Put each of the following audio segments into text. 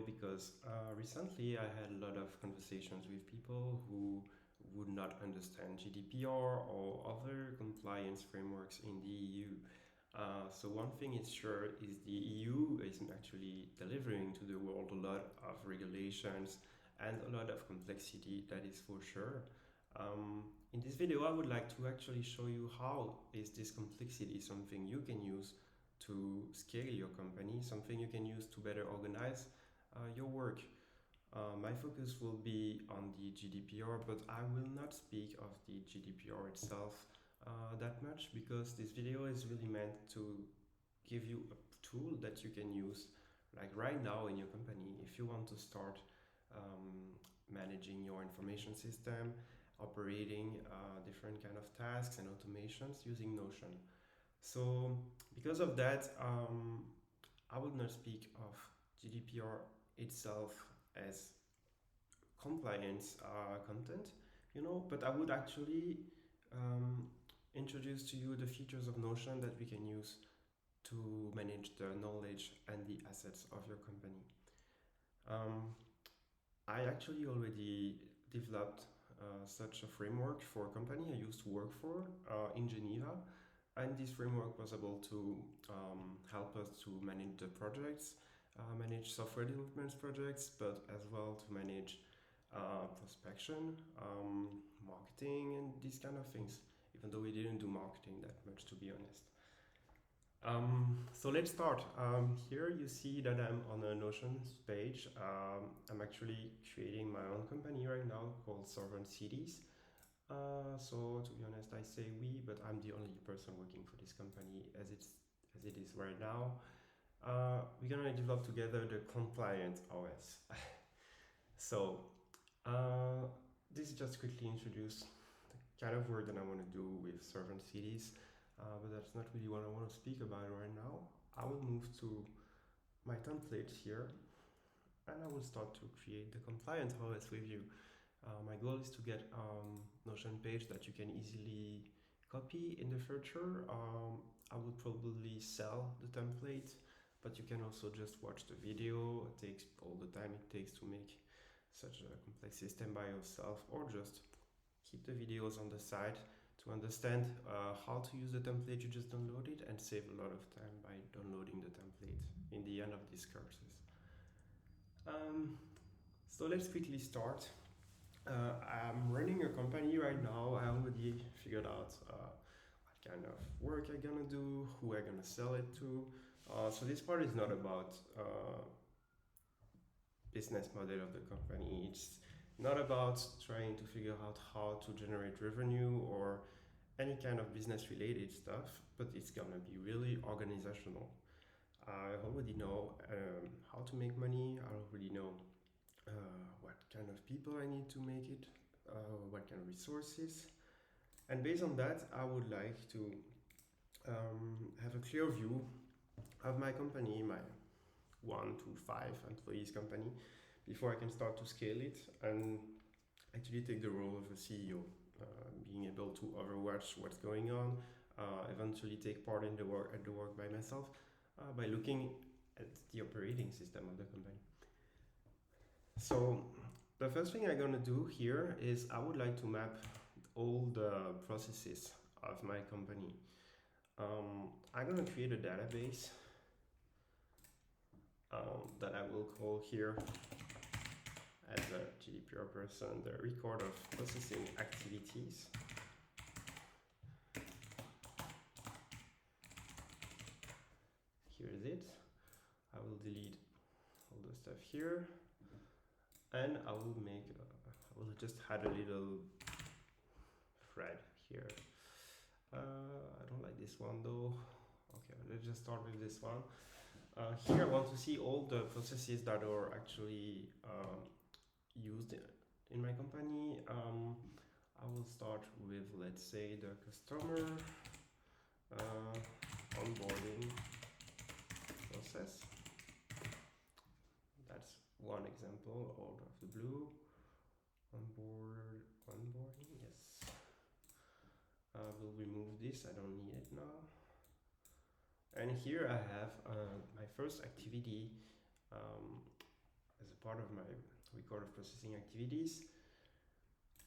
because recently I had a lot of conversations with people who would not understand GDPR or other compliance frameworks in the EU. So one thing is sure is the EU is actually delivering to the world a lot of regulations and a lot of complexity, that is for sure. In this video, I would like to actually show you how is this complexity something you can use to scale your company, something you can use to better organize your work. My focus will be on the GDPR, but I will not speak of the GDPR itself that much because this video is really meant to give you a tool that you can use like right now in your company if you want to start managing your information system, operating different kind of tasks and automations using Notion. So because of that, I would not speak of GDPR itself as compliance content, but I would actually introduce to you the features of Notion that we can use to manage the knowledge and the assets of your company. I actually already developed such a framework for a company I used to work for in Geneva. And this framework was able to help us to manage the projects, manage software development projects, but as well to manage prospection, marketing, and these kind of things, even though we didn't do marketing that much, to be honest. So let's start. Here you see that I'm on a Notion page. I'm actually creating my own company right now called Sovereign Cities. So to be honest, I say we, but I'm the only person working for this company as it is right now. We're gonna develop together the compliant OS. So this is just quickly introduce the kind of work that I want to do with Sovereign Cities, but that's not really what I want to speak about right now. I will move to my template here, and I will start to create the compliant OS with you. My goal is to get a Notion page that you can easily copy in the future. I would probably sell the template, but you can also just watch the video. It takes all the time it takes to make such a complex system by yourself, or just keep the videos on the side to understand how to use the template you just downloaded and save a lot of time by downloading the template in the end of these courses. So let's quickly start. I'm running a company right now. I already figured out what kind of work I'm gonna do, who I'm gonna sell it to. So this part is not about business model of the company. It's not about trying to figure out how to generate revenue or any kind of business related stuff, but it's gonna be really organizational. I already know how to make money. I already know what kind of people I need to make it, what kind of resources. And based on that, I would like to have a clear view of my company, my 1 to 5 employees company, before I can start to scale it and actually take the role of a CEO, being able to overwatch what's going on, eventually take part in the work by myself, by looking at the operating system of the company. So the first thing I'm gonna do here is I would like to map all the processes of my company. I'm gonna create a database that I will call here as a GDPR person, the record of processing activities. Here is it. I will delete all the stuff here. And I will just add a little thread here. I don't like this one though. Okay, let's just start with this one. Here I want to see all the processes that are actually used in my company. I will start with, let's say, the customer onboarding process. That's one example out of the blue. Onboarding, yes. We'll remove this, I don't need it now. And here I have my first activity part of my record of processing activities.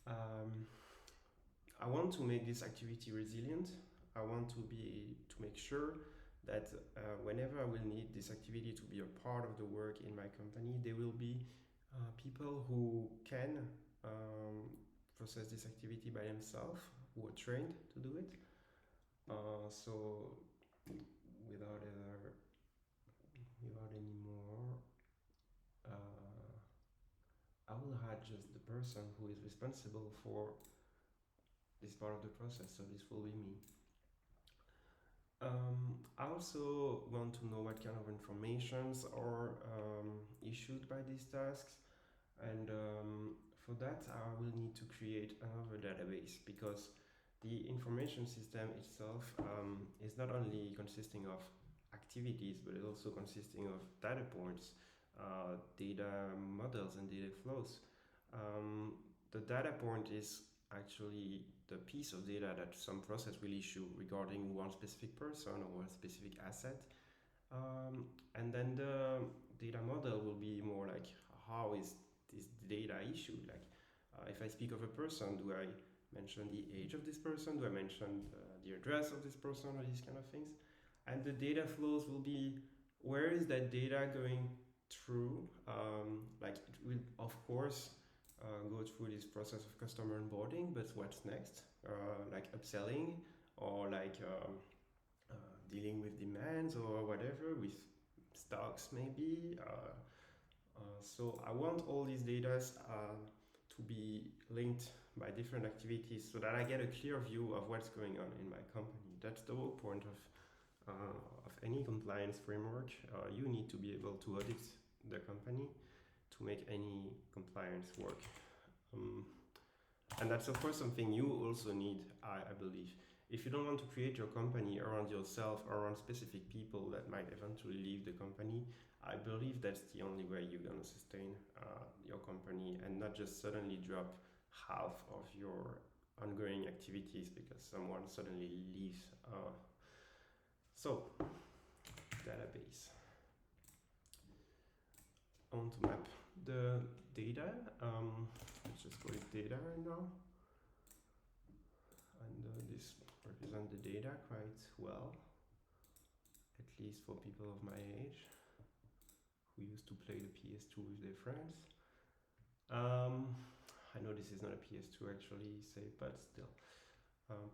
I want to make this activity resilient. I want to make sure that whenever I will need this activity to be a part of the work in my company, there will be people who can process this activity by themselves, who are trained to do it. So without any more, I will add just the person who is responsible for this part of the process. So this will be me. I also want to know what kind of informations are issued by these tasks, and for that I will need to create another database, because the information system itself is not only consisting of activities, but it's also consisting of data points, data models, and data flows. The data point is actually the piece of data that some process will issue regarding one specific person or one specific asset. And then the data model will be more like, how is this data issued? Like, if I speak of a person, do I mention the age of this person? Do I mention the address of this person, or these kind of things? And the data flows will be, where is that data going through? Like, it will, of course, go through this process of customer onboarding, but what's next? Like upselling, or like dealing with demands, or whatever, with stocks maybe. So I want all these data to be linked by different activities, so that I get a clear view of what's going on in my company. That's the whole point of any compliance framework. You need to be able to audit the company to make any compliance work. And that's of course something you also need, I believe. If you don't want to create your company around yourself or around specific people that might eventually leave the company, I believe that's the only way you're gonna sustain your company, and not just suddenly drop half of your ongoing activities because someone suddenly leaves. So, database. I want to map the data. Let's just call it data right now. And this represents the data quite well, at least for people of my age who used to play the PS2 with their friends. I know this is not a PS2 actually, but still.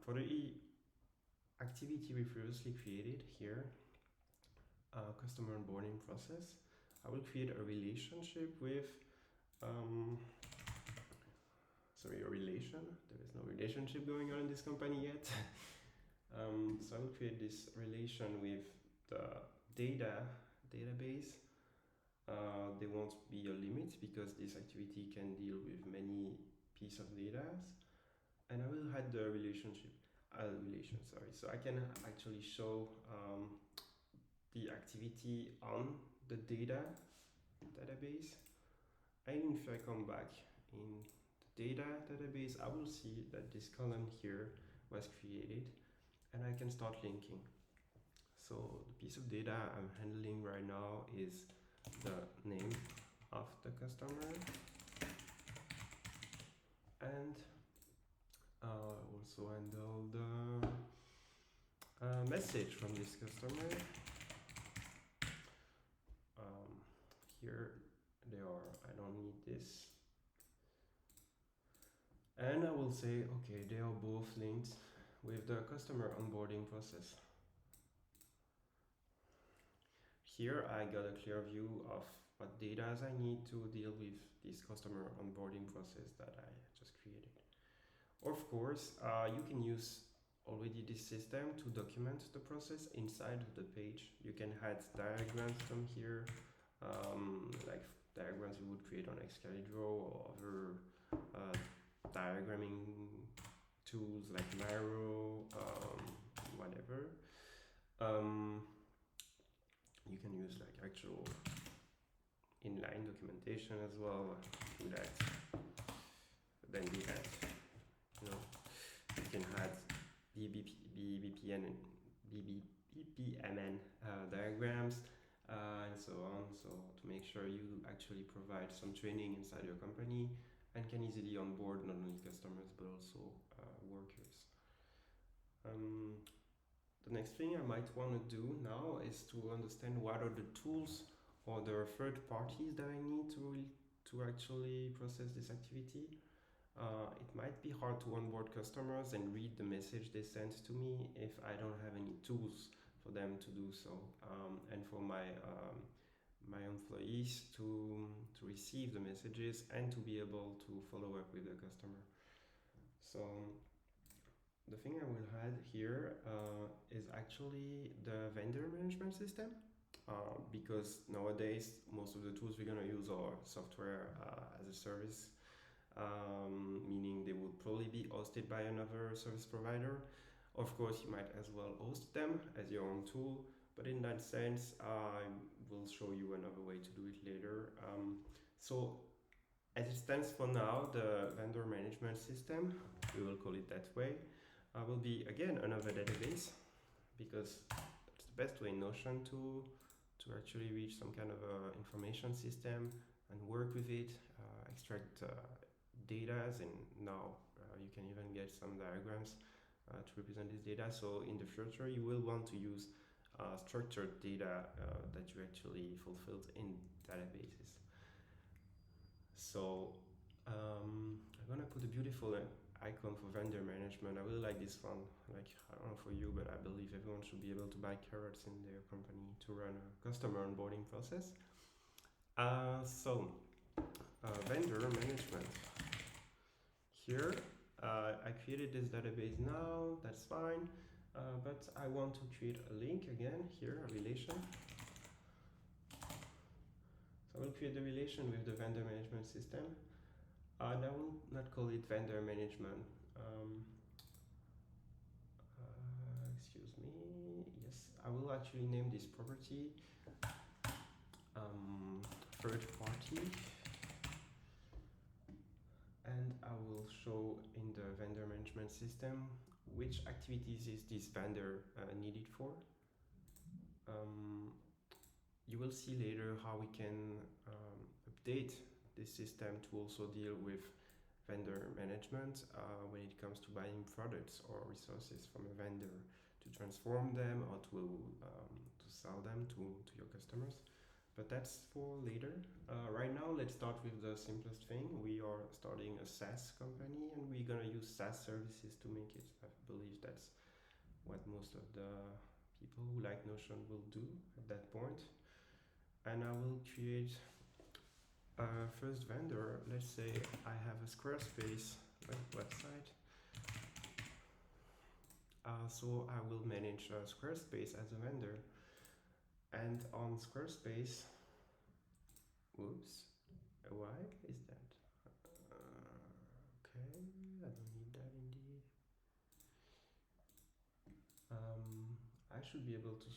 For the activity we previously created here, customer onboarding process, I will create a relationship with, a relation. There is no relationship going on in this company yet. So I will create this relation with the database. There won't be a limit because this activity can deal with many pieces of data. And I will add the relation, sorry. So I can actually show the activity on the database. And if I come back in the data database, I will see that this column here was created, and I can start linking. So the piece of data I'm handling right now is the name of the customer, and also handle the message from this customer. Here they are, I don't need this. And I will say, okay, they are both linked with the customer onboarding process. Here I got a clear view of what data I need to deal with this customer onboarding process that I just created. Of course, you can use already this system to document the process inside the page. You can add diagrams from here, like diagrams you would create on Excalibur or other diagramming tools like Miro, whatever. You can use like actual inline documentation as well. Do that. Then do that. You can add BPMN diagrams. and so on. So to make sure you actually provide some training inside your company and can easily onboard not only customers but also workers. Um, the next thing I might want to do now is to understand what are the tools or the third parties that I need to actually process this activity. It might be hard to onboard customers and read the message they send to me if I don't have any tools for them to do so, and for my employees to receive the messages and to be able to follow up with the customer. So the thing I will add here is actually the vendor management system. Because nowadays most of the tools we're gonna use are software as a service, meaning they would probably be hosted by another service provider. Of course, you might as well host them as your own tool, but in that sense, I will show you another way to do it later. So, as it stands for now, the vendor management system, we will call it that way, will be again another database because it's the best way in Notion to actually reach some kind of information system and work with it, extract data, and now you can even get some diagrams to represent this data. So in the future, you will want to use structured data that you actually fulfilled in databases. So I'm gonna put a beautiful icon for vendor management. I really like this one. Like, I don't know for you, but I believe everyone should be able to buy carrots in their company to run a customer onboarding process. Vendor management. Here, I created this database now, that's fine. But I want to create a link again here, a relation. So I will create the relation with the vendor management system. And I will not call it vendor management. Excuse me. Yes, I will actually name this property third party. And I will show in the vendor management system which activities is this vendor needed for. You will see later how we can update this system to also deal with vendor management when it comes to buying products or resources from a vendor, to transform them or to sell them to your customers. But that's for later. Right now, let's start with the simplest thing. We are starting a SaaS company and we're gonna use SaaS services to make it. I believe that's what most of the people who like Notion will do at that point. And I will create a first vendor. Let's say I have a Squarespace website. So I will manage Squarespace as a vendor. And on Squarespace, whoops, why is that? Okay, I don't need that indeed. I should be able to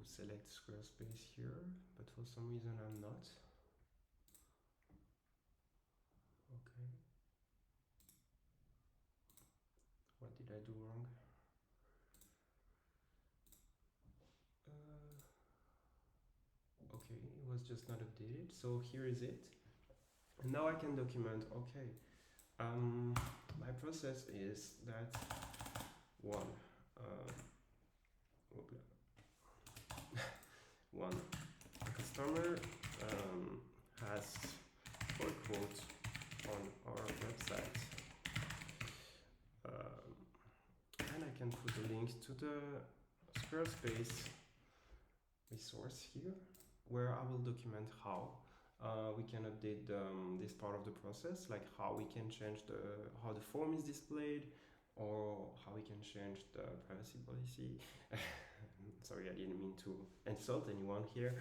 select Squarespace here, but for some reason I'm not. Okay. What did I do wrong? Okay, it was just not updated. So here is it. And now I can document, okay, my process is that one, one customer has for quote on our website, and I can put a link to the Squarespace resource here where I will document how we can update this part of the process, like how we can change how the form is displayed, or how we can change the privacy policy. Sorry, I didn't mean to insult anyone here.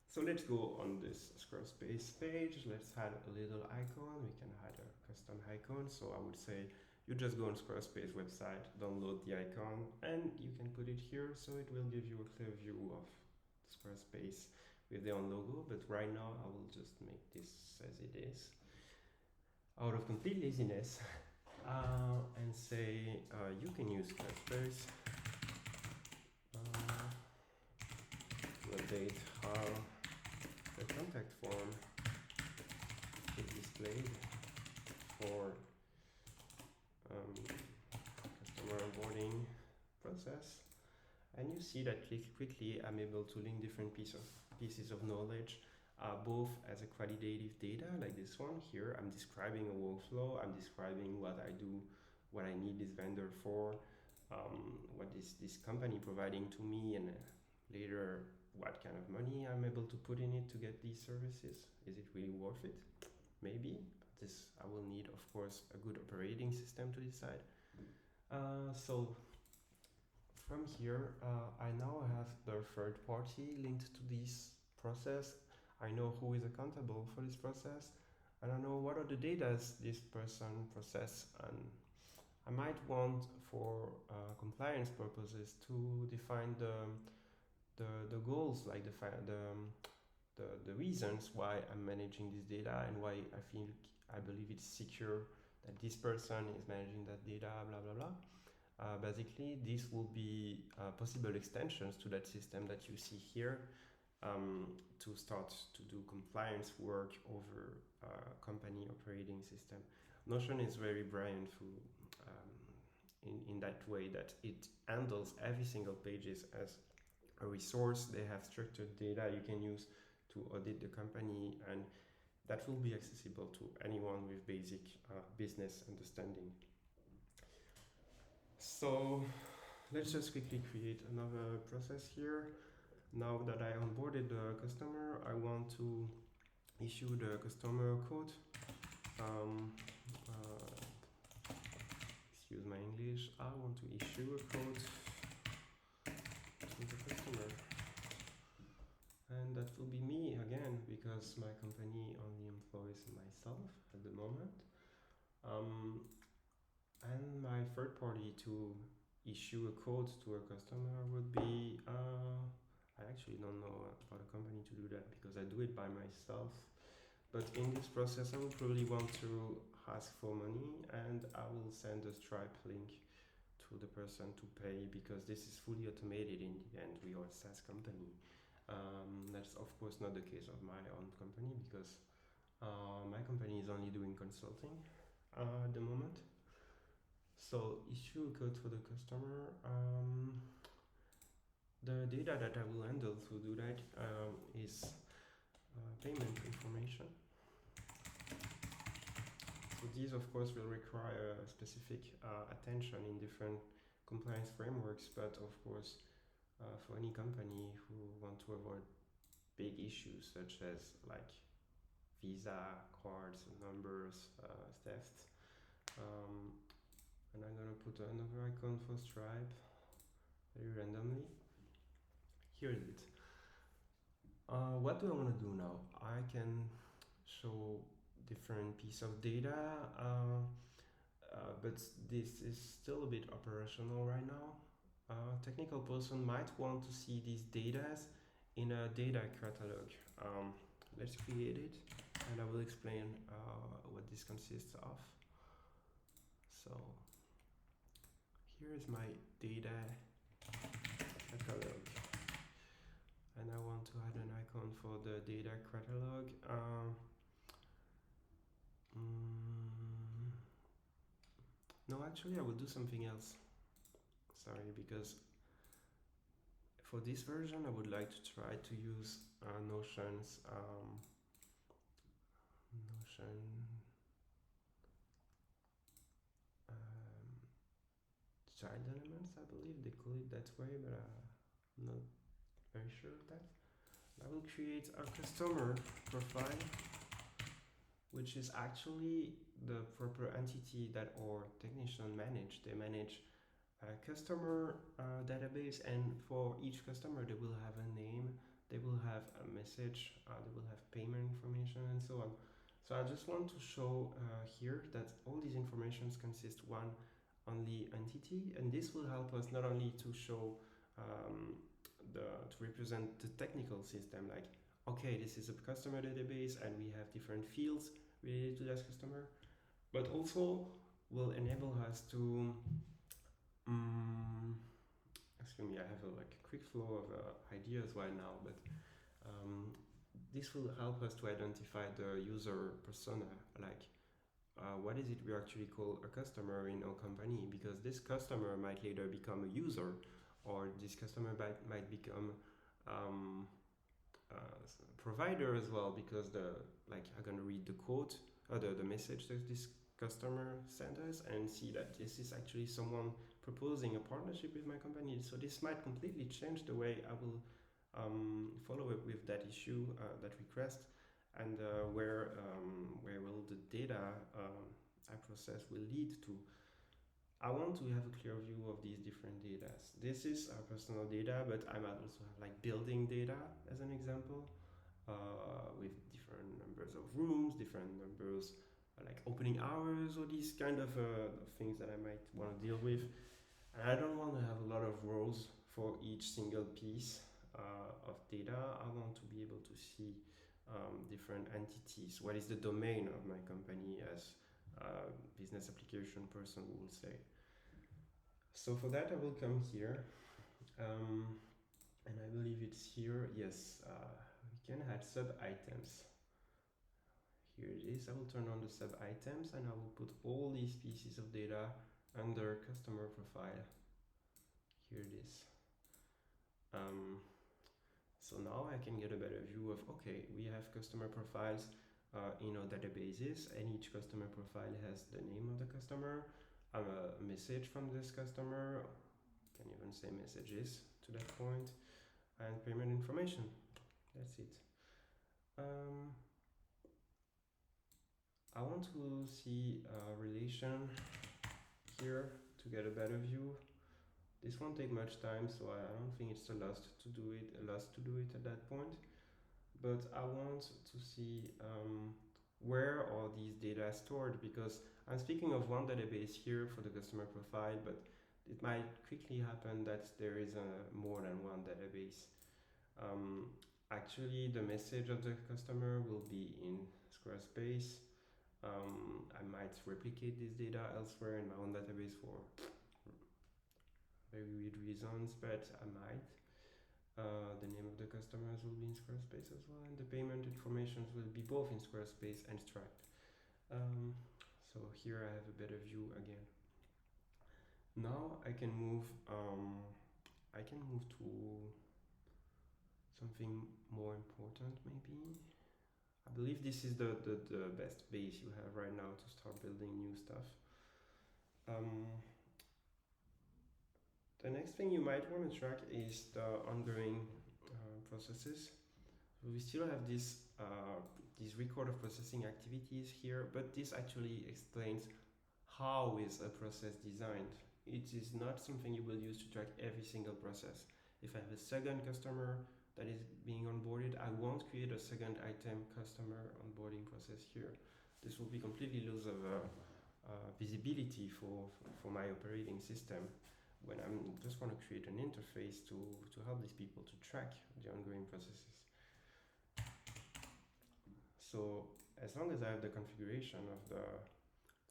So let's go on this Squarespace page. Let's add a little icon. We can add a custom icon. So I would say you just go on Squarespace website, download the icon, and you can put it here. So it will give you a clear view of Squarespace with their own logo. But right now I will just make this as it is out of complete laziness. And say you can use Squarespace update how the contact form is displayed for customer onboarding process. And you see that quickly I'm able to link different pieces of knowledge, both as a qualitative data, like this one here. I'm describing a workflow, I'm describing what I do, what I need this vendor for, what is this company providing to me, and later what kind of money I'm able to put in it to get these services. Is it really worth it? Maybe. But this I will need, of course, a good operating system to decide. So from here, I now have the third party linked to this process. I know who is accountable for this process, and I know what are the data this person process. And I might want, for compliance purposes, to define the goals, like the reasons why I'm managing this data and why I believe it's secure that this person is managing that data, blah blah blah. Basically, these will be possible extensions to that system that you see here, to start to do compliance work over company operating system. Notion is very brilliant in that way that it handles every single pages as a resource. They have structured data you can use to audit the company, and that will be accessible to anyone with basic business understanding. So let's just quickly create another process here. Now that I onboarded the customer, I want to issue the customer code. Excuse my English. I want to issue a code to the customer. And that will be me again, because my company only employs myself at the moment. And my third party to issue a code to a customer would be, I actually don't know about a company to do that because I do it by myself. But in this process, I will probably want to ask for money, and I will send a Stripe link to the person to pay, because this is fully automated in the end. We are a SaaS company. That's of course not the case of my own company, because my company is only doing consulting at the moment. So issue a code for the customer. The data that I will handle to do that is payment information. So these of course will require specific attention in different compliance frameworks, but of course for any company who want to avoid big issues such as like Visa cards, numbers, theft. And I'm gonna put another icon for Stripe very randomly. Here is it. What do I want to do now? I can show different piece of data, but this is still a bit operational right now. Technical person might want to see these data in a data catalog. Let's create it, and I will explain what this consists of. So here is my data catalog, and I want to add an icon for the data catalog. No, actually I will do something else. Sorry, because for this version I would like to try to use Notion's Notion child elements, I believe they call it that way, but I'm not very sure of that. I will create a customer profile, which is actually the proper entity that our technician manage. They manage a customer database, and for each customer they will have a name, they will have a message, they will have payment information, and so on. So I just want to show here that all these informations consist one only entity, and this will help us not only to show to represent the technical system, like okay, this is a customer database and we have different fields related to that customer, but also will enable us to excuse me, I have like a quick flow of ideas right now, but um, this will help us to identify the user persona, like what is it we actually call a customer in our company, because this customer might later become a user, or this customer might become um, provider as well, because the like I'm gonna read the quote, the message that this customer sent us and see that this is actually someone proposing a partnership with my company. So this might completely change the way I will follow up with that issue, that request, and where will the data I process will lead to. I want to have a clear view of these different data. This is our personal data, but I might also have like building data as an example, with different numbers of rooms, different numbers like opening hours, or these kind of things that I might want to deal with. And I don't want to have a lot of rows for each single piece of data. I want to be able to see different entities. What is the domain of my company, as a business application person will say. So for that, I will come here, and I believe it's here. Yes, we can add sub items. Here it is. I will turn on the sub items, and I will put all these pieces of data under customer profile. Here it is. So now I can get a better view of, okay, we have customer profiles in our databases, and each customer profile has the name of the customer, a message from this customer, can even say messages to that point, and payment information. That's it. I want to see a relation here to get a better view. This won't take much time, so I don't think it's a loss to do it at that point. But I want to see where are these data stored, because I'm speaking of one database here for the customer profile, but it might quickly happen that there is more than one database. Actually, the message of the customer will be in Squarespace. I might replicate this data elsewhere in my own database for very weird reasons, but I might. The name of the customers will be in Squarespace as well, and the payment information will be both in Squarespace and Stripe. So here I have a better view again. Now I can move. I can move to something more important, maybe. I believe this is the best base you have right now to start building new stuff. The next thing you might want to track is the ongoing processes. So we still have this record of processing activities here, but this actually explains how is a process designed. It is not something you will use to track every single process. If I have a second customer that is being onboarded, I won't create a second item customer onboarding process here. This will be completely lose of visibility for my operating system when I'm just want to create an interface to help these people to track the ongoing processes. So as long as I have the configuration of the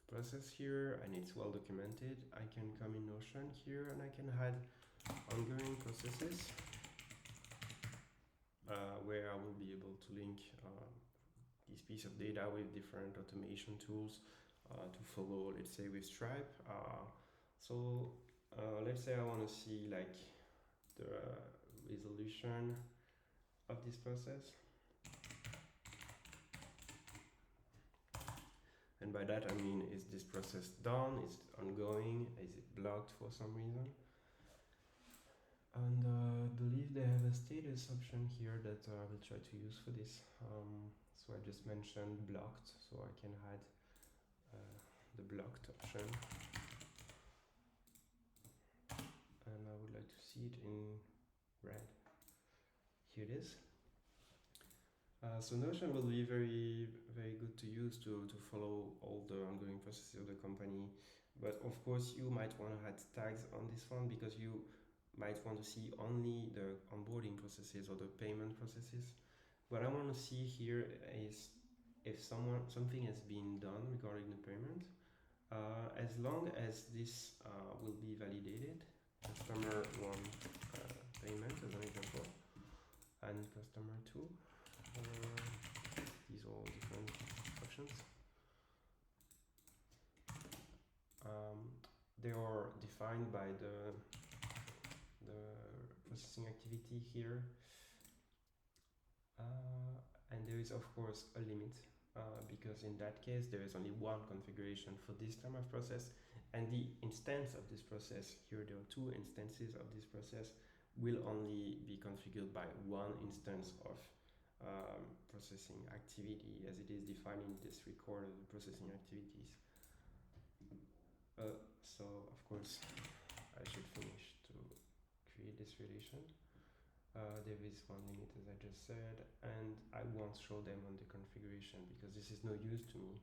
process here and it's well documented, I can come in Notion here and I can add ongoing processes, where I will be able to link this piece of data with different automation tools to follow, let's say with Stripe. Let's say I want to see like the resolution of this process. And by that I mean, is this process done? Is it ongoing? Is it blocked for some reason? And I believe they have a status option here that I will try to use for this. So I just mentioned blocked, so I can add the blocked option. And I would like to see it in red. Here it is. So Notion will be very, very good to use to follow all the ongoing processes of the company. But of course, you might want to add tags on this one because you might want to see only the onboarding processes or the payment processes. What I want to see here is if something has been done regarding the payment. As long as this will be validated, customer 1 payment as an example, and customer 2. These are all different options. They are defined by the processing activity here, and there is of course a limit, because in that case there is only one configuration for this type of process, and the instance of this process, here there are two instances of this process, will only be configured by one instance of processing activity as it is defined in this record of the processing activities. So of course I should finish to create this relation. There is one limit as I just said, and I won't show them on the configuration because this is no use to me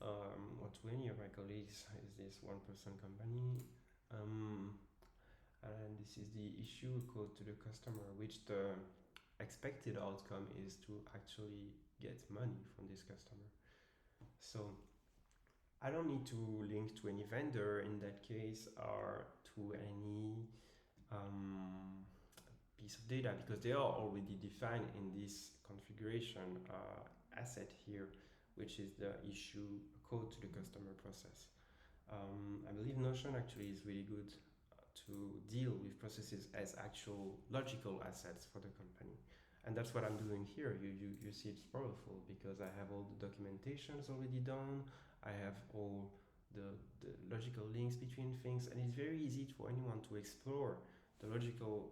or to any of my colleagues. Is this one-person company, and this is the issue code to the customer, which the expected outcome is to actually get money from this customer. So I don't need to link to any vendor in that case or to any piece of data because they are already defined in this configuration asset here, which is the issue code to the customer process. I believe Notion actually is really good to deal with processes as actual logical assets for the company. And that's what I'm doing here. You see it's powerful because I have all the documentations already done. I have all the logical links between things, and it's very easy for anyone to explore the logical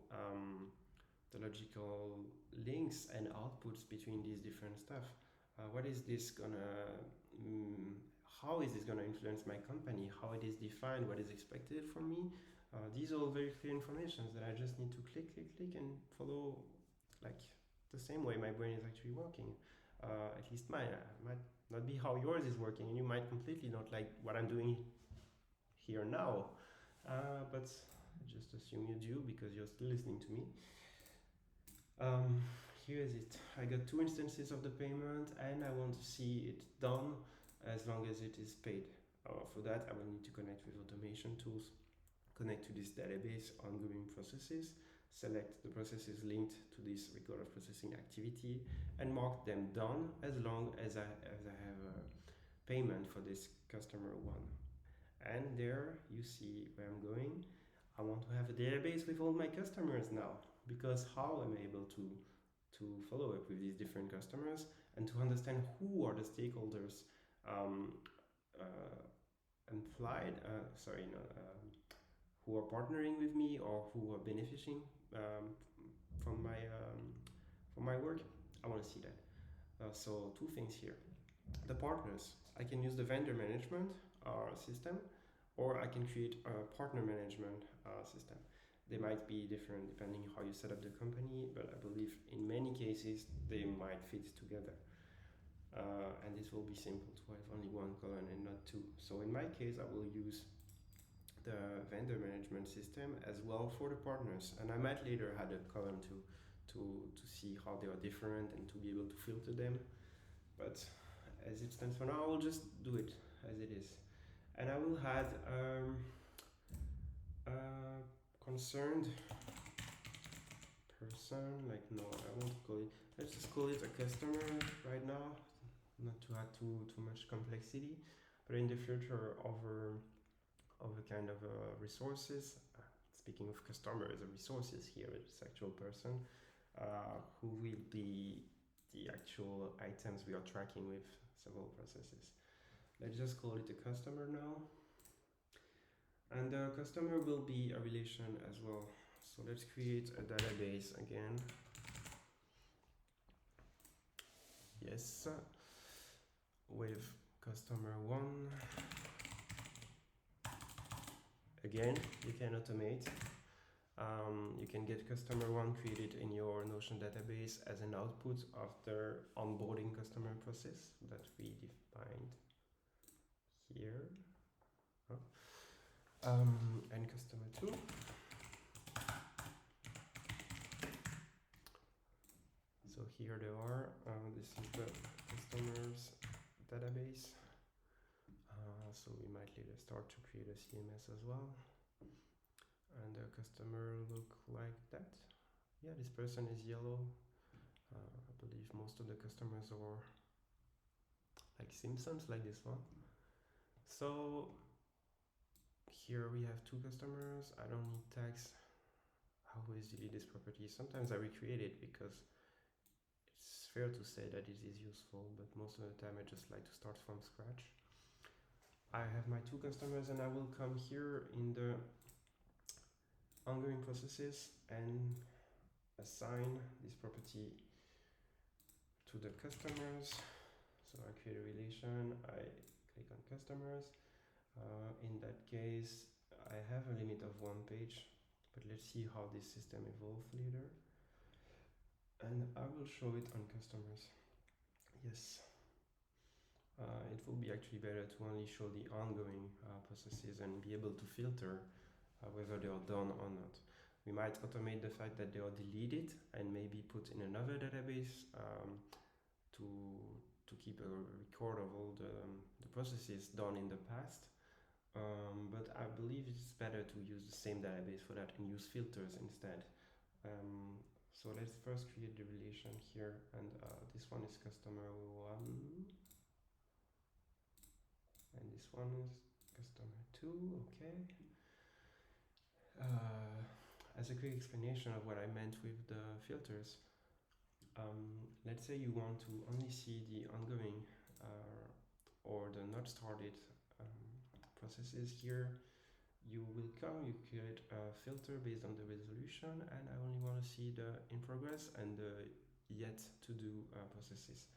links and outputs between these different stuff. What is this gonna how is this gonna influence my company? How it is defined? What is expected from me? These are all very clear informations that I just need to click and follow, like the same way my brain is actually working. At least mine might not be how yours is working, and you might completely not like what I'm doing here now. But just assume you do because you're still listening to me. Here is it. I got two instances of the payment, and I want to see it done as long as it is paid. For that, I will need to connect with automation tools, connect to this database ongoing processes, select the processes linked to this record of processing activity, and mark them done as long as I have a payment for this customer one. And there you see where I'm going. I want to have a database with all my customers now, because how am I able to follow up with these different customers and to understand who are the stakeholders implied, who are partnering with me or who are benefiting from my work. I want to see that. So two things here. The partners, I can use the vendor management system, or I can create a partner management system. They might be different depending how you set up the company, but I believe in many cases they might fit together. And this will be simple to have only one column and not two. So in my case, I will use the vendor management system as well for the partners, and I might later add a column to see how they are different and to be able to filter them. But as it stands for now, I will just do it as it is, and I will add concerned person. Like, no, I won't call it. Let's just call it a customer right now, not to add too much complexity. But in the future, over kind of resources. Speaking of customer as a resources here, it's actual person who will be the actual items we are tracking with several processes. Let's just call it a customer now. And the customer will be a relation as well. So let's create a database again. Yes, with customer one. Again, you can automate. You can get customer one created in your Notion database as an output after onboarding customer process that we defined here. And customer two. So here they are. This is the customers database. So we might later start to create a CMS as well. and the customer look like that. Yeah, this person is yellow. I believe most of the customers are like Simpsons, like this one. So here we have two customers. I don't need tags. I always delete this property. Sometimes I recreate it because it's fair to say that it is useful, but most of the time I just like to start from scratch. I have my two customers and I will come here in the ongoing processes and assign this property to the customers. So I create a relation, I click on customers. In that case, I have a limit of one page, but let's see how this system evolves later. And I will show it on customers. Yes. It will be actually better to only show the ongoing processes and be able to filter whether they are done or not. We might automate the fact that they are deleted and maybe put in another database to keep a record of all the processes done in the past. But I believe it's better to use the same database for that and use filters instead. So let's first create the relation here, and this one is customer 1, and this one is customer 2, okay. As a quick explanation of what I meant with the filters, let's say you want to only see the ongoing or the not started processes here. You will come, you create a filter based on the resolution, and I only want to see the in progress and the yet to do processes.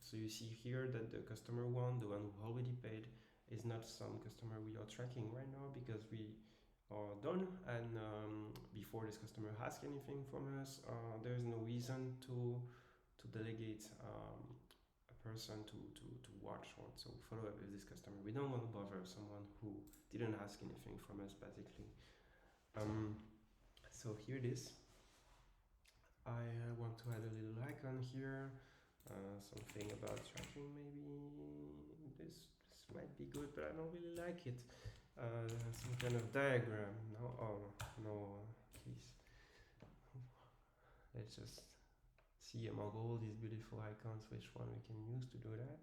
So you see here that the customer 1, the one who already paid, is not some customer we are tracking right now because we are done, and before this customer asks anything from us, there is no reason to delegate a person to watch or to follow up with this customer. We don't want to bother someone who didn't ask anything from us, basically. So here it is. I want to add a little icon here, something about tracking maybe. This might be good, but I don't really like it. Some kind of diagram. No, oh no, please. Let's just see among all these beautiful icons which one we can use to do that.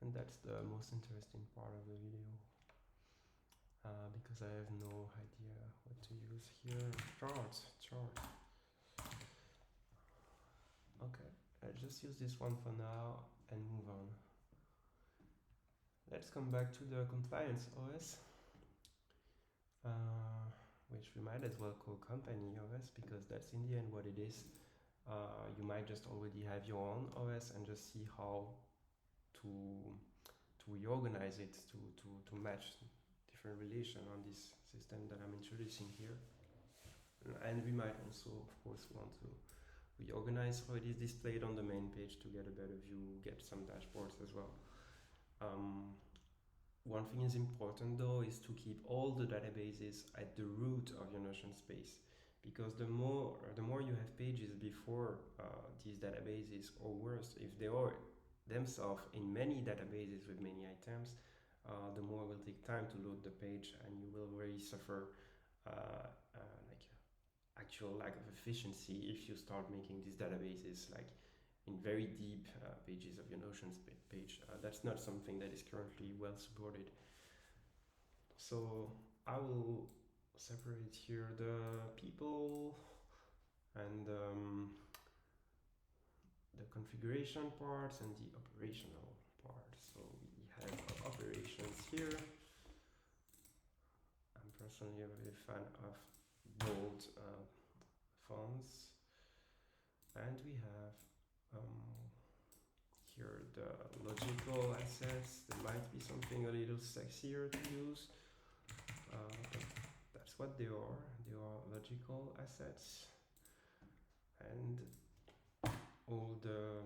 And that's the most interesting part of the video, because I have no idea what to use here. Chart. Okay, I'll just use this one for now and move on. Let's come back to the compliance OS, which we might as well call company OS because that's in the end what it is. You might just already have your own OS and just see how to reorganize it to match different relation on this system that I'm introducing here. And we might also, of course, want to reorganize how it is displayed on the main page to get a better view, get some dashboards as well. One thing is important though is to keep all the databases at the root of your Notion space, because the more you have pages before these databases, or worse, if they are themselves in many databases with many items, the more it will take time to load the page, and you will really suffer like actual lack of efficiency if you start making these databases like in very deep pages of your Notion page. That's not something that is currently well supported. So I will separate here the people and the configuration parts and the operational parts. So we have operations here. I'm personally a very fan of bold fonts, and we have here the logical assets. There might be something a little sexier to use, but that's what they are. They are logical assets, and all the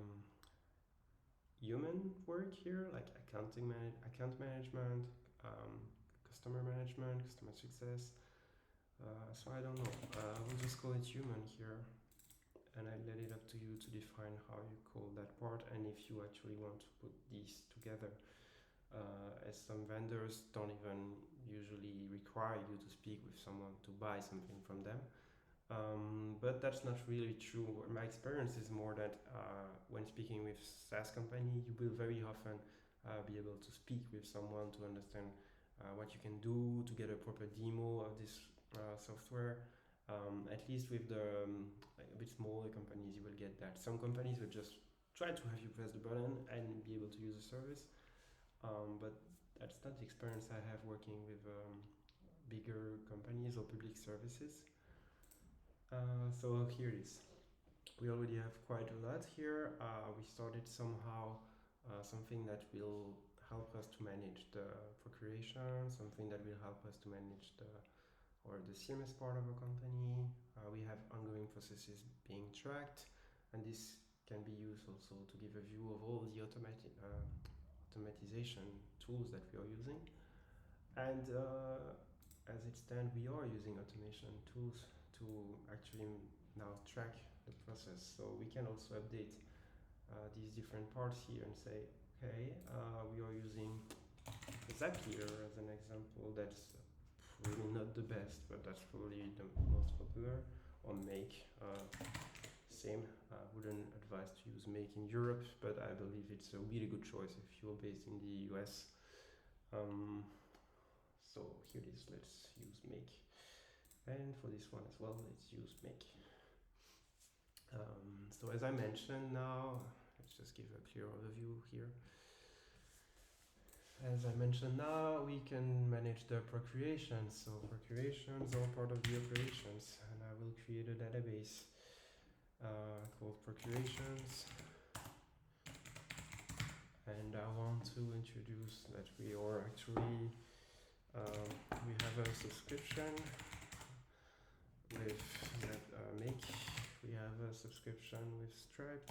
human work here, like account management, customer management, customer success. So I don't know. We'll just call it human here, and I let it up to you to define how you call that part and if you actually want to put these together. as some vendors don't even usually require you to speak with someone to buy something from them. But that's not really true. My experience is more that when speaking with SaaS company, you will very often be able to speak with someone to understand what you can do to get a proper demo of this software. At least with the like a bit smaller companies, you will get that. Some companies will just try to have you press the button and be able to use the service. But that's not the experience I have working with bigger companies or public services. So here it is. We already have quite a lot here. We started somehow something that will help us to manage the procuration, something that will help us to manage the CMS part of a company. We have ongoing processes being tracked, and this can be used also to give a view of all the automatization tools that we are using. And as it stands, we are using automation tools to actually now track the process. So we can also update these different parts here and say, okay, we are using Zapier as an example. That's really not the best, but that's probably the most popular. Or Make, same. I wouldn't advise to use Make in Europe, but I believe it's a really good choice if you're based in the US. So here it is. Let's use Make. And for this one as well, let's use Make. So as I mentioned now, let's just give a clear overview here. As I mentioned now, we can manage the procurations. So procurations are part of the operations, and I will create a database called procurations. And I want to introduce that we are actually, we have a subscription with that Make. We have a subscription with Stripe.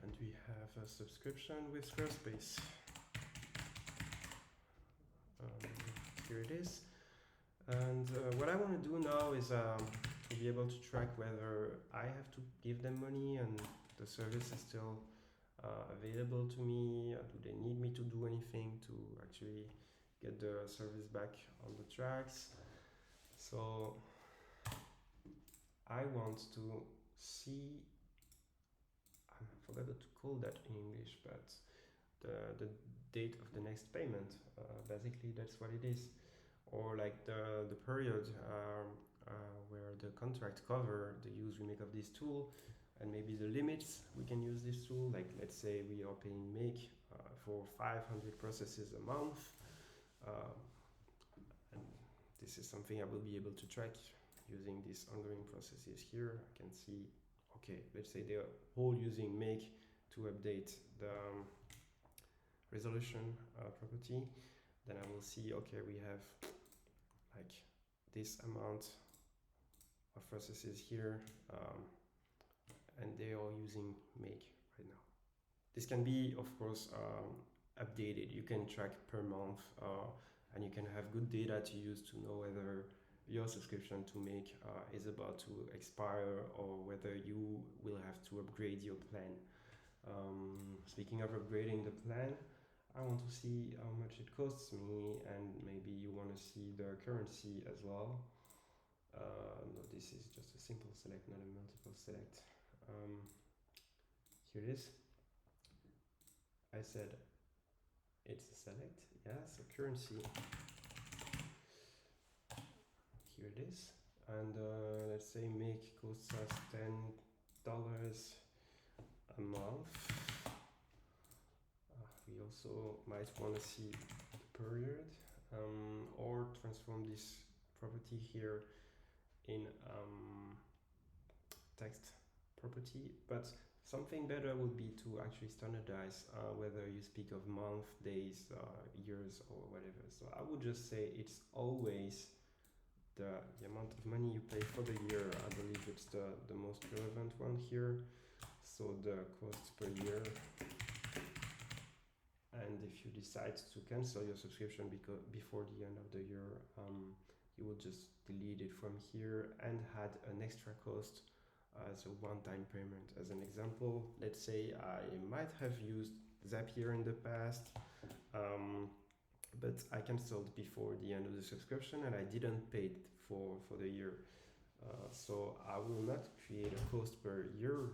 And we have a subscription with Squarespace. Here it is. And what I want to do now is to be able to track whether I have to give them money and the service is still available to me. Do they need me to do anything to actually get the service back on the tracks? So I want to see, I forgot to call that in English, but the date of the next payment. Basically, that's what it is. Or like the period where the contract cover the use we make of this tool, and maybe the limits we can use this tool. Like let's say we are paying Make for 500 processes a month. And this is something I will be able to track using these ongoing processes here. I can see, okay, let's say they're all using Make to update the resolution property. Then I will see, okay, we have like this amount of processes here, and they are using Make right now. This can be, of course, updated. You can track per month, and you can have good data to use to know whether your subscription to Make is about to expire or whether you will have to upgrade your plan. Speaking of upgrading the plan, I want to see how much it costs me, and maybe you want to see the currency as well. No, this is just a simple select, not a multiple select. Here it is. I said it's a select, yeah, so currency. Here it is. And let's say Make costs us $10 a month. We also might want to see the period, or transform this property here in text property. But something better would be to actually standardize whether you speak of month, days, years, or whatever. So I would just say it's always the amount of money you pay for the year. I believe it's the most relevant one here. So the cost per year. And if you decide to cancel your subscription before the end of the year, you will just delete it from here and add an extra cost as a one-time payment. As an example, let's say I might have used Zapier in the past, um, but I canceled before the end of the subscription and I didn't pay it for the year. So I will not create a cost per year,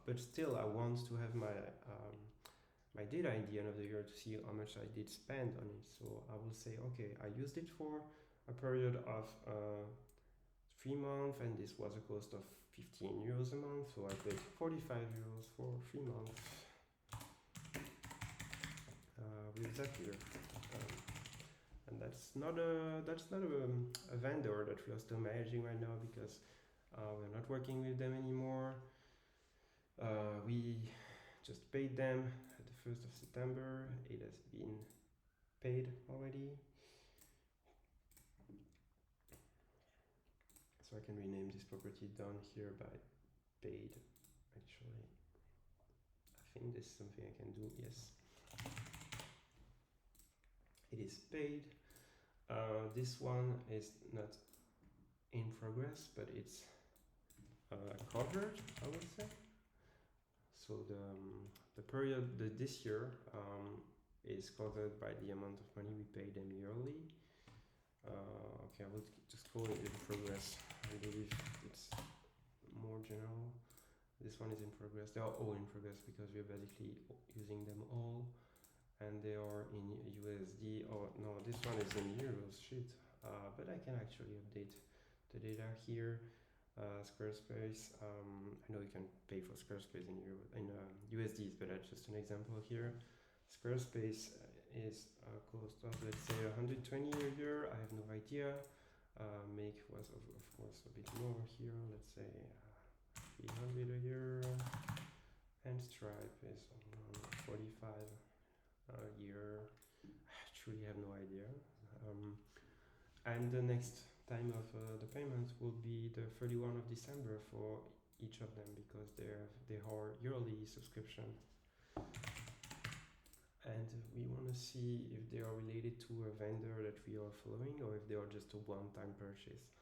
but still I want to have my data at the end of the year to see how much I did spend on it. So I will say, okay, I used it for a period of 3 months, and this was a cost of 15 euros a month. So I paid 45 euros for 3 months with Zapier. Um, and that's not a vendor that we are still managing right now because we're not working with them anymore. We just paid them at the 1st of September. It has been paid already. So I can rename this property down here by paid. Actually, I think this is something I can do. Yes, it is paid. This one is not in progress, but it's covered, I would say. So the period this year is covered by the amount of money we pay them yearly. Okay, I will just call it in progress. I believe it's more general. This one is in progress. They are all in progress because we're basically using them all, and they are in USD. Or no, this one is in euros. Shit. But I can actually update the data here. Squarespace. I know you can pay for Squarespace in USDs, but that's just an example here. Squarespace is a cost of, let's say, 120 a year. I have no idea. Make was of course a bit more here. Let's say 300 a year, and Stripe is 45 a year. I truly have no idea. And the next time of the payment will be the 31 of December for each of them because they are yearly subscription. And we want to see if they are related to a vendor that we are following or if they are just a one-time purchase.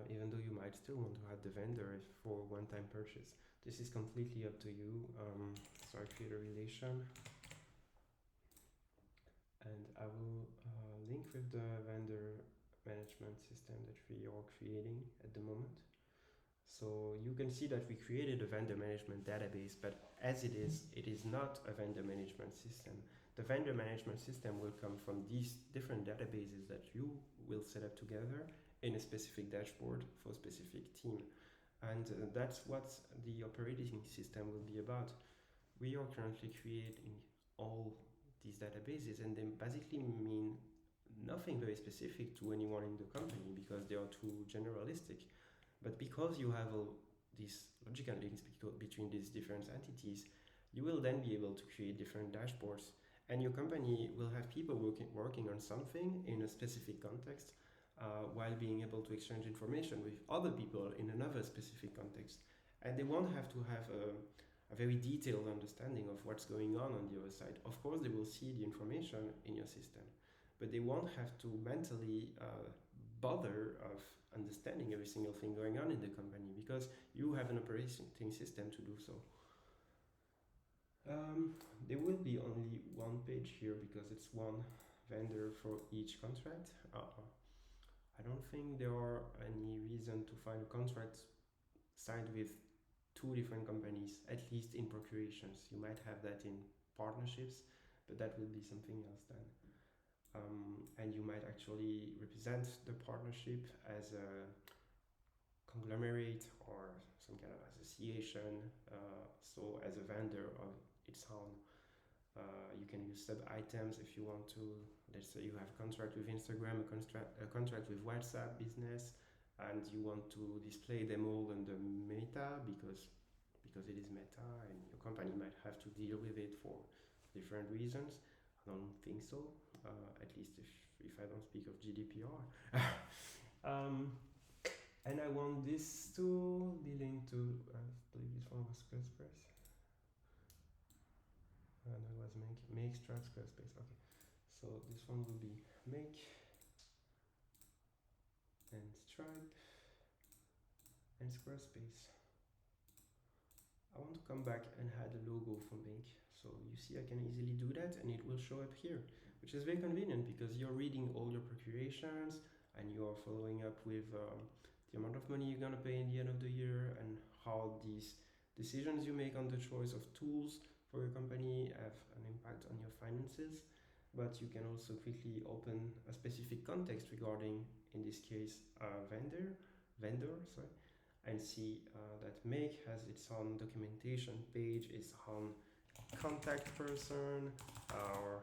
Even though you might still want to add the vendor for one-time purchase. This is completely up to you. So I create a relation and I will link with the vendor management system that we are creating at the moment. So you can see that we created a vendor management database, but as it is not a vendor management system. The vendor management system will come from these different databases that you will set up together in a specific dashboard for a specific team. And that's what the operating system will be about. We are currently creating all these databases, and they basically mean nothing very specific to anyone in the company because they are too generalistic. But because you have these logical links between these different entities, you will then be able to create different dashboards. And your company will have people working on something in a specific context while being able to exchange information with other people in another specific context. And they won't have to have a very detailed understanding of what's going on the other side. Of course, they will see the information in your system, but they won't have to mentally bother of understanding every single thing going on in the company because you have an operating system to do so. There will be only one page here because it's one vendor for each contract. I don't think there are any reason to find a contract signed with two different companies, at least in procurations. You might have that in partnerships, but that will be something else then. And you might actually represent the partnership as a conglomerate or some kind of association, so as a vendor of its own. You can use sub items if you want to. Let's say you have a contract with Instagram, a contract with WhatsApp business, and you want to display them all under Meta because it is Meta, and your company might have to deal with it for different reasons. I don't think so. At least if I don't speak of GDPR. And I want this to be linked to, I believe this one was Squarespace. And it was make Stripe Squarespace. Okay, so this one will be make and Stripe and Squarespace. I want to come back and add a logo for Bing. So you see I can easily do that and it will show up here, which is very convenient because you're reading all your procurations and you're following up with the amount of money you're gonna pay in the end of the year and how these decisions you make on the choice of tools for your company have an impact on your finances. But you can also quickly open a specific context regarding, in this case, a vendor, sorry, and see that Make has its own documentation page, its own contact person, our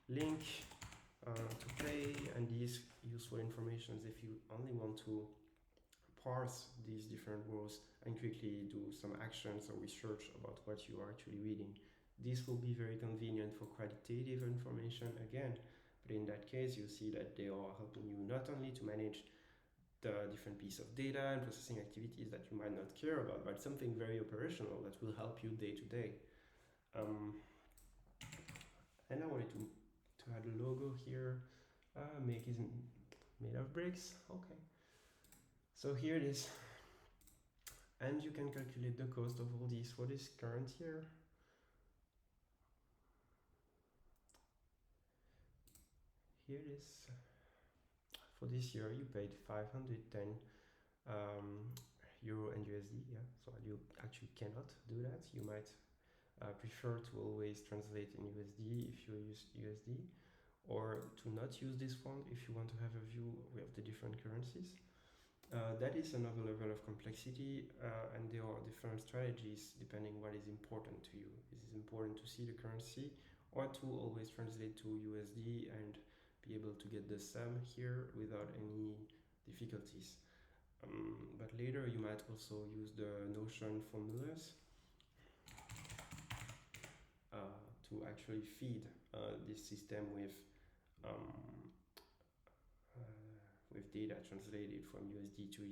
link to pay, and these useful informations if you only want to parse these different rows and quickly do some actions or research about what you are actually reading. This will be very convenient for qualitative information again, but in that case you see that they are helping you not only to manage the different piece of data and processing activities that you might not care about, but something very operational that will help you day to day. And I wanted to add a logo here. Make is made of bricks. Okay. So here it is. And you can calculate the cost of all these for this current year. Here it is. For this year, you paid 510 euro and USD. Yeah, so you actually cannot do that. You might prefer to always translate in USD if you use USD, or to not use this font if you want to have a view of the different currencies. That is another level of complexity, and there are different strategies depending what is important to you. Is it important to see the currency or to always translate to USD and be able to get the sum here without any difficulties? But later you might also use the Notion formulas to actually feed this system um, with data translated from USD to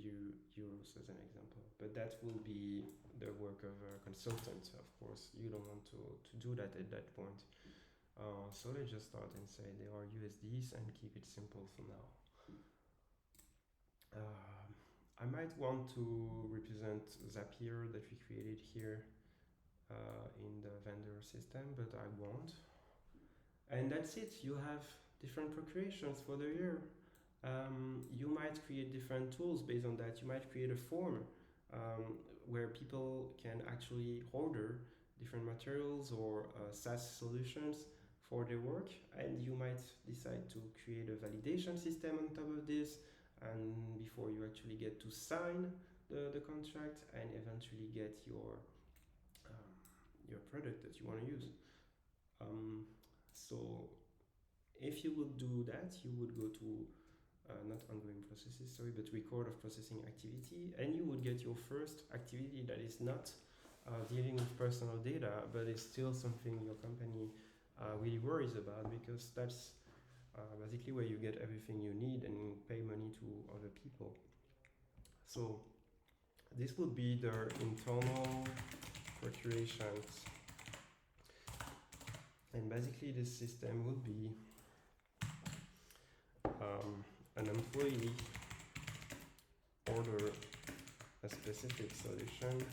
euros as an example. But that will be the work of a consultant, of course. You don't want to do that at that point. So let's just start and say they are USDs and keep it simple for now. I might want to represent Zapier that we created here in the vendor system, but I won't. And that's it. You have different procurations for the year. You might create different tools based on that. You might create a form where people can actually order different materials or SaaS solutions for their work, and you might decide to create a validation system on top of this, and before you actually get to sign the contract and eventually get your product that you want to use. So if you would do that, you would go to not ongoing processes, sorry, but record of processing activity, and you would get your first activity that is not dealing with personal data, but is still something your company really worries about, because that's basically where you get everything you need and pay money to other people. So this would be their internal procurations, and basically this system would be an employee order a specific solution,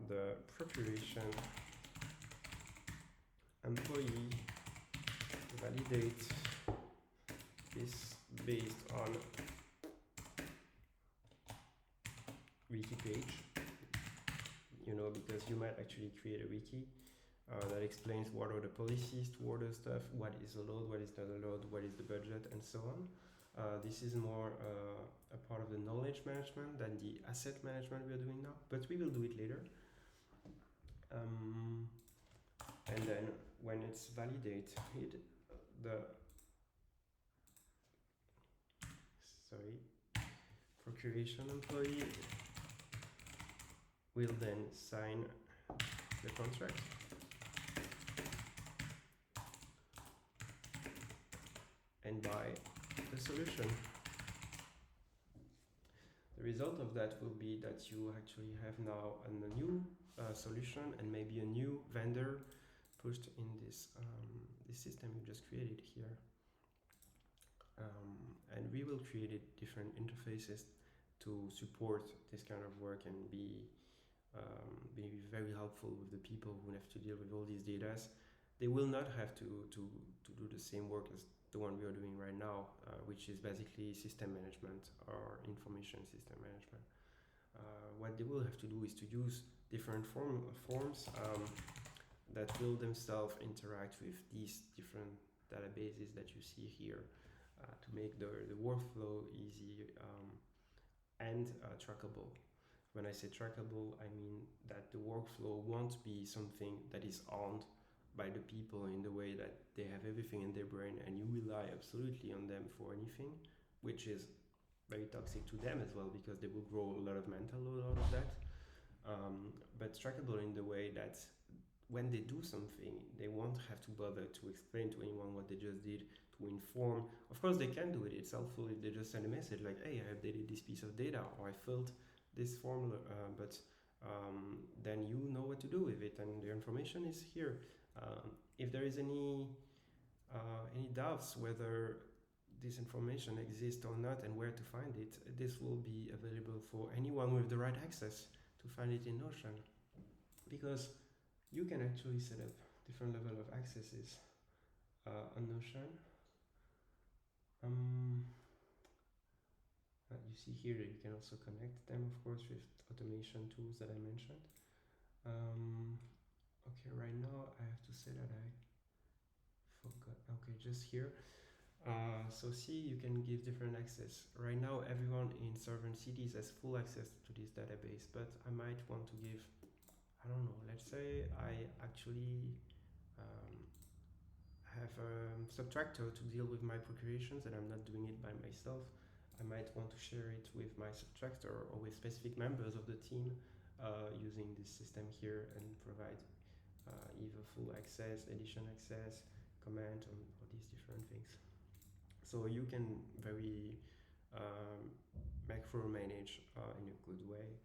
the procuration employee validate this based on wiki page, because you might actually create a wiki that explains what are the policies to order stuff, what is allowed, what is not allowed, what is the budget, and so on. This is more a part of the knowledge management than the asset management we are doing now, but we will do it later. And then when it's validated, procuration employee will then sign the contract and buy the solution. The result of that will be that you actually have now a new solution and maybe a new vendor pushed in this system you just created here. And we will created different interfaces to support this kind of work and be very helpful with the people who have to deal with all these data. They will not have to do the same work as the one we are doing right now, which is basically system management or information system management. What they will have to do is to use different forms that will themselves interact with these different databases that you see here to make the workflow easy and trackable. When I say trackable, I mean that the workflow won't be something that is owned by the people in the way that they have everything in their brain and you rely absolutely on them for anything, which is very toxic to them as well because they will grow a lot of mental load out of that. But trackable in the way that when they do something, they won't have to bother to explain to anyone what they just did, to inform. Of course, they can do it. It's helpful if they just send a message like, hey, I updated this piece of data or I filled this formula, but then you know what to do with it and the information is here. If there is any doubts whether this information exists or not and where to find it, this will be available for anyone with the right access to find it in Notion. Because you can actually set up different level of accesses on Notion. You see here that you can also connect them, of course, with automation tools that I mentioned. Okay, right now I have to say that I forgot. Okay, just here. So see, you can give different access. Right now, everyone in Sovereign Cities has full access to this database, but I might want to give, I don't know, let's say I actually have a subtractor to deal with my procurations and I'm not doing it by myself. I might want to share it with my subtractor or with specific members of the team using this system here and provide either full access, edition access, comment on all these different things. So you can very macro manage in a good way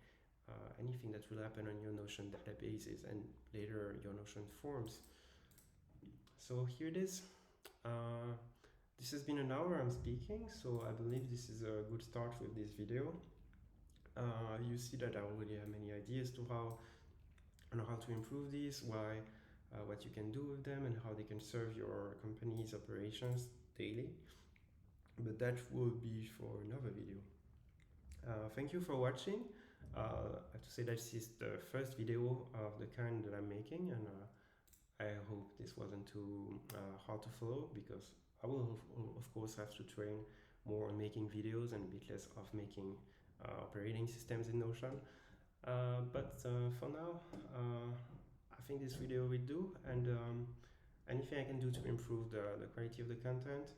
anything that will happen on your Notion databases and later your Notion forms. So here it is. This has been an hour I'm speaking, so I believe this is a good start with this video. You see that I already have many ideas to how to improve these, what you can do with them, and how they can serve your company's operations daily. But that will be for another video. Thank you for watching. I have to say that this is the first video of the kind that I'm making, and I hope this wasn't too hard to follow, because I will of course have to train more on making videos and a bit less of making operating systems in Notion. But for now, I think this video will do, and anything I can do to improve the quality of the content,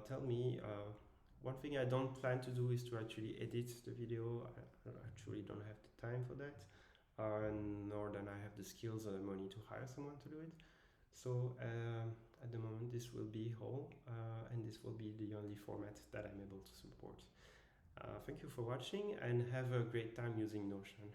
tell me. One thing I don't plan to do is to actually edit the video. I actually don't have the time for that, nor then I have the skills or the money to hire someone to do it. So at the moment this will be whole, and this will be the only format that I'm able to support. Thank you for watching and have a great time using Notion.